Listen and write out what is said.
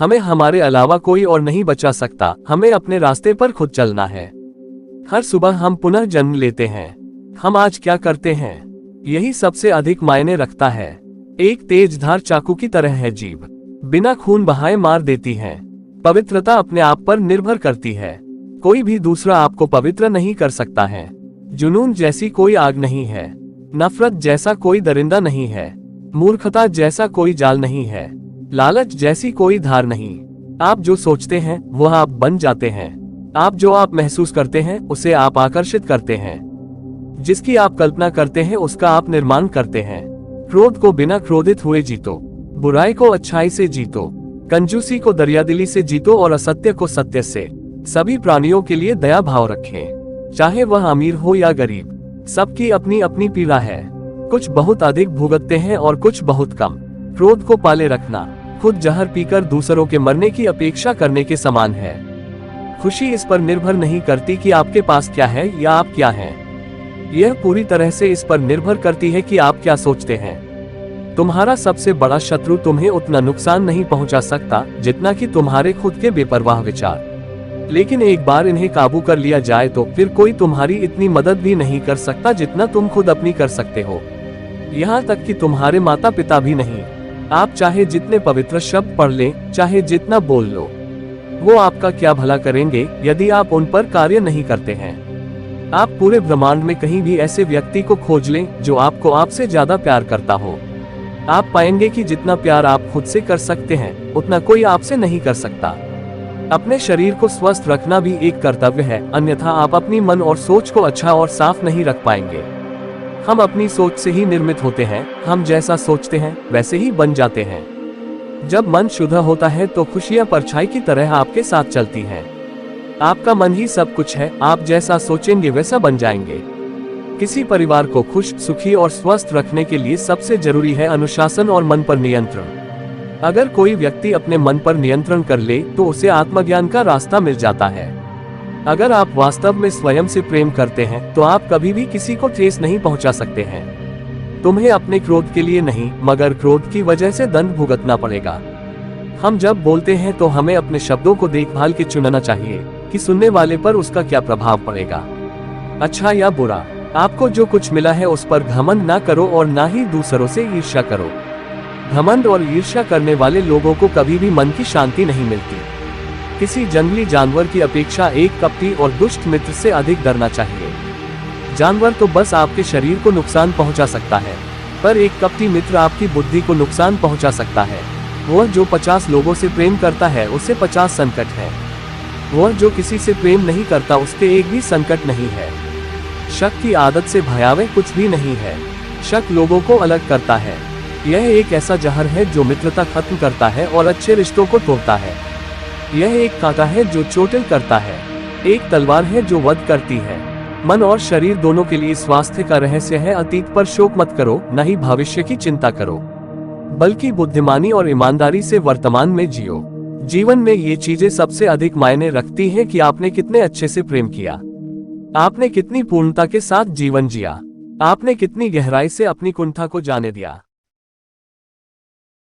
हमें हमारे अलावा कोई और नहीं बचा सकता, हमें अपने रास्ते पर खुद चलना है। हर सुबह हम पुनः जन्म लेते हैं। हम आज क्या करते हैं, यही सबसे अधिक मायने रखता है। एक तेज धार चाकू की तरह है जीभ, बिना खून बहाए मार देती है। पवित्रता अपने आप पर निर्भर करती है। कोई भी दूसरा आपको पवित्र नहीं कर सकता है। जुनून जैसी कोई आग नहीं है, नफरत जैसा कोई दरिंदा नहीं है, मूर्खता जैसा कोई जाल नहीं है, लालच जैसी कोई धार नहीं। आप जो सोचते हैं वह आप बन जाते हैं। आप जो आप महसूस करते हैं उसे आप आकर्षित करते हैं। जिसकी आप कल्पना करते हैं उसका आप निर्माण करते हैं। क्रोध को बिना क्रोधित हुए जीतो, बुराई को अच्छाई से जीतो, कंजूसी को दरियादिली से जीतो और असत्य को सत्य से। सभी प्राणियों के लिए दया भाव रखें, चाहे वह अमीर हो या गरीब। सबकी अपनी अपनी पीड़ा है। कुछ बहुत अधिक भुगतते हैं और कुछ बहुत कम। क्रोध को पाले रखना खुद जहर पीकर दूसरों के मरने की अपेक्षा करने के समान है। खुशी इस पर निर्भर नहीं करती कि आपके पास क्या है या आप क्या हैं। यह पूरी तरह से इस पर निर्भर करती है कि आप क्या सोचते हैं। तुम्हारा सबसे बड़ा शत्रु तुम्हें उतना नुकसान नहीं पहुंचा सकता जितना कि तुम्हारे खुद के बेपरवाह विचार। लेकिन एक बार इन्हें काबू कर लिया जाए तो फिर कोई तुम्हारी इतनी मदद भी नहीं कर सकता जितना तुम खुद अपनी कर सकते हो। यहाँ तक कि तुम्हारे माता पिता भी नहीं। आप चाहे जितने पवित्र शब्द पढ़ लें, चाहे जितना बोल लो, वो आपका क्या भला करेंगे यदि आप उन पर कार्य नहीं करते हैं। आप पूरे ब्रह्मांड में कहीं भी ऐसे व्यक्ति को खोज लें जो आपको आपसे ज्यादा प्यार करता हो। आप पाएंगे कि जितना प्यार आप खुद से कर सकते हैं उतना कोई आपसे नहीं कर सकता। अपने शरीर को स्वस्थ रखना भी एक कर्तव्य है, अन्यथा आप अपनी मन और सोच को अच्छा और साफ नहीं रख पाएंगे। हम अपनी सोच से ही निर्मित होते हैं। हम जैसा सोचते हैं वैसे ही बन जाते हैं। जब मन शुद्ध होता है तो खुशियां परछाई की तरह आपके साथ चलती हैं। आपका मन ही सब कुछ है। आप जैसा सोचेंगे वैसा बन जाएंगे। किसी परिवार को खुश, सुखी और स्वस्थ रखने के लिए सबसे जरूरी है अनुशासन और मन पर नियंत्रण। अगर कोई व्यक्ति अपने मन पर नियंत्रण कर ले तो उसे आत्मज्ञान का रास्ता मिल जाता है। अगर आप वास्तव में स्वयं से प्रेम करते हैं तो आप कभी भी किसी को ठेस नहीं पहुंचा सकते हैं। तुम्हें अपने क्रोध के लिए नहीं मगर क्रोध की वजह से दंड भुगतना पड़ेगा। हम जब बोलते हैं तो हमें अपने शब्दों को देखभाल के चुनना चाहिए कि सुनने वाले पर उसका क्या प्रभाव पड़ेगा, अच्छा या बुरा। आपको जो कुछ मिला है उस पर घमंड ना करो और ना ही दूसरों से ईर्ष्या करो। घमंड और ईर्ष्या करने वाले लोगों को कभी भी मन की शांति नहीं मिलती। किसी जंगली जानवर की अपेक्षा एक कपटी और दुष्ट मित्र से अधिक डरना चाहिए। जानवर तो बस आपके शरीर को नुकसान पहुंचा सकता है, पर एक कपटी मित्र आपकी बुद्धि को नुकसान पहुंचा सकता है। वह जो 50 लोगों से प्रेम करता है उसे 50 संकट है। वह जो किसी से प्रेम नहीं करता उसके एक भी संकट नहीं है। शक की आदत से भयावह कुछ भी नहीं है। शक लोगों को अलग करता है। यह एक ऐसा जहर है जो मित्रता खत्म करता है और अच्छे रिश्तों को तोड़ता है। यह एक कांटा है जो चोटिल करता है, एक तलवार है जो वध करती है। मन और शरीर दोनों के लिए स्वास्थ्य का रहस्य है अतीत पर शोक मत करो, न ही भविष्य की चिंता करो, बल्कि बुद्धिमानी और ईमानदारी से वर्तमान में जियो। जीवन में ये चीजें सबसे अधिक मायने रखती हैं कि आपने कितने अच्छे से प्रेम किया, आपने कितनी पूर्णता के साथ जीवन जिया, आपने कितनी गहराई से अपनी कुंठा को जाने दिया।